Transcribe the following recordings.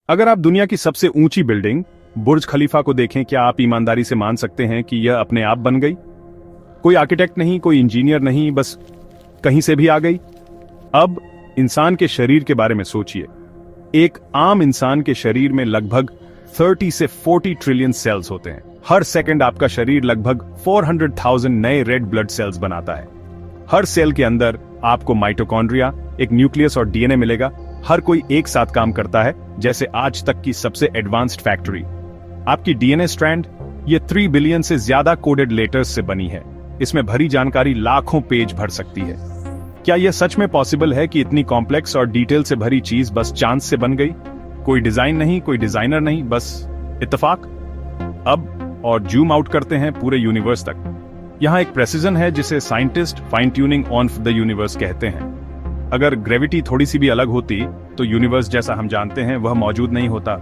अगर आप दुनिया की सबसे ऊंची बिल्डिंग बुर्ज खलीफा को देखें, क्या आप ईमानदारी से मान सकते हैं कि यह अपने आप बन गई? कोई आर्किटेक्ट नहीं, कोई इंजीनियर नहीं, बस कहीं से भी आ गई। अब इंसान के शरीर के बारे में सोचिए। एक आम इंसान के शरीर में लगभग 30 से 40 ट्रिलियन सेल्स होते हैं। हर सेकंड आपका शरीर लगभग 400,000 नए रेड ब्लड सेल्स बनाता है। हर सेल के अंदर आपको माइटोकॉन्ड्रिया, एक न्यूक्लियस और डीएनए मिलेगा। हर कोई एक साथ काम करता है, जैसे आज तक की सबसे एडवांस्ड फैक्ट्री। आपकी डीएनए स्ट्रैंड ये 3 बिलियन से ज्यादा कोडेड लेटर्स से बनी है। इसमें भरी जानकारी लाखों पेज भर सकती है। क्या यह सच में पॉसिबल है कि इतनी कॉम्प्लेक्स और डिटेल से भरी चीज बस चांस से बन गई? कोई डिजाइन नहीं, कोई डिजाइनर नहीं, बस इत्तेफाक। अब और जूम आउट करते हैं पूरे यूनिवर्स तक। यहां एक प्रेसिजन है जिसे scientist fine tuning on the universe कहते हैं। अगर ग्रेविटी थोड़ी सी भी अलग होती तो यूनिवर्स जैसा हम जानते हैं वह मौजूद नहीं होता।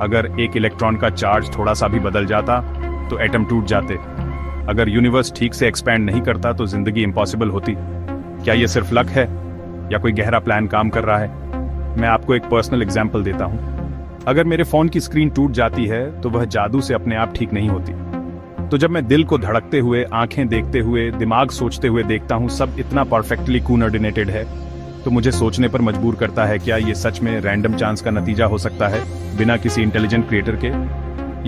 अगर एक इलेक्ट्रॉन का चार्ज थोड़ा सा भी बदल जाता तो एटम टूट जाते। अगर यूनिवर्स ठीक से एक्सपैंड नहीं करता तो जिंदगी इम्पॉसिबल होती। क्या यह सिर्फ लक है या कोई गहरा प्लान काम कर रहा है? मैं आपको एक पर्सनल एग्जांपल देता हूं। अगर मेरे फोन की स्क्रीन टूट जाती है तो वह जादू से अपने आप ठीक नहीं होती। तो जब मैं दिल को धड़कते हुए, आंखें देखते हुए, दिमाग सोचते हुए देखता हूं सब इतना परफेक्टली कोऑर्डिनेटेड है, तो मुझे सोचने पर मजबूर करता है, क्या ये सच में रैंडम चांस का नतीजा हो सकता है बिना किसी इंटेलिजेंट क्रिएटर के?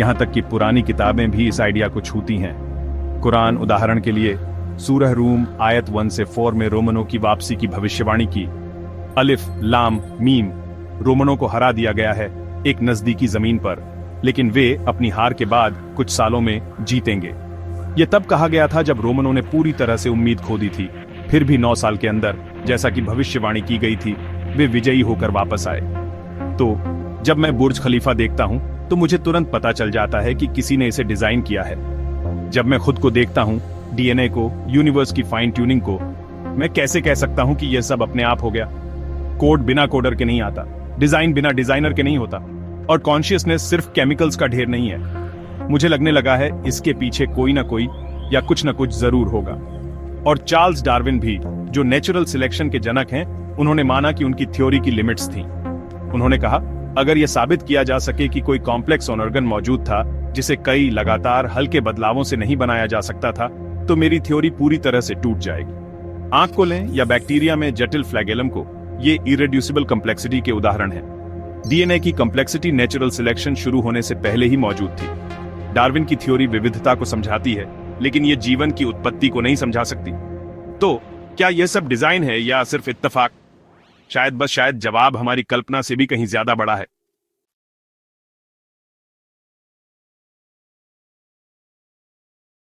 यहां तक कि पुरानी किताबें भी इस आइडिया को छूती हैं। कुरान उदाहरण के लिए सूरह रूम आयत 1 से 4 में रोमनों की वापसी की भविष्यवाणी की। अलिफ लाम मीम, रोमनों को हरा दिया गया है एक नजदीकी जमीन पर, लेकिन वे अपनी हार के बाद कुछ सालों में जीतेंगे। यह तब कहा गया था जब रोमनों ने पूरी तरह से उम्मीद खो दी थी। फिर भी 9 साल के अंदर, जैसा कि भविष्यवाणी की गई थी, वे विजयी होकर वापस आए। तो जब मैं बुर्ज खलीफा देखता हूं तो मुझे तुरंत पता चल जाता है कि किसी ने इसे डिजाइन किया है। जब मैं खुद को देखता हूं, डीएनए को, यूनिवर्स की फाइन ट्यूनिंग को, मैं कैसे कह सकता हूं कि यह सब अपने आप हो गया? कोड बिना कोडर के नहीं आता, डिजाइन बिना डिजाइनर के नहीं होता, और कॉन्शियसनेस सिर्फ केमिकल्स का ढेर नहीं है। मुझे लगने लगा है इसके पीछे कोई ना कोई या कुछ ना कुछ जरूर होगा। और चार्ल्स डार्विन भी, जो नेचुरल सिलेक्शन के जनक हैं, उन्होंने माना कि उनकी थ्योरी की लिमिट्स थीं। उन्होंने कहा, अगर यह साबित किया जा सके कि कोई कॉम्प्लेक्स ऑर्गन मौजूद था जिसे कई लगातार हल्के बदलावों से नहीं बनाया जा सकता था, तो मेरी थ्योरी पूरी तरह से टूट जाएगी। आंख को लें या बैक्टीरिया में जटिल फ्लैगेलम को, ये इरेड्यूसिबल कम्प्लेक्सिटी के उदाहरण हैं। डीएनए की कम्प्लेक्सिटी नेचुरल सिलेक्शन शुरू होने से पहले ही मौजूद थी। डार्विन की थ्योरी विविधता को समझाती है, लेकिन यह जीवन की उत्पत्ति को नहीं समझा सकती। तो क्या यह सब डिजाइन है या सिर्फ इत्तेफाक? शायद जवाब हमारी कल्पना से भी कहीं ज्यादा बड़ा है।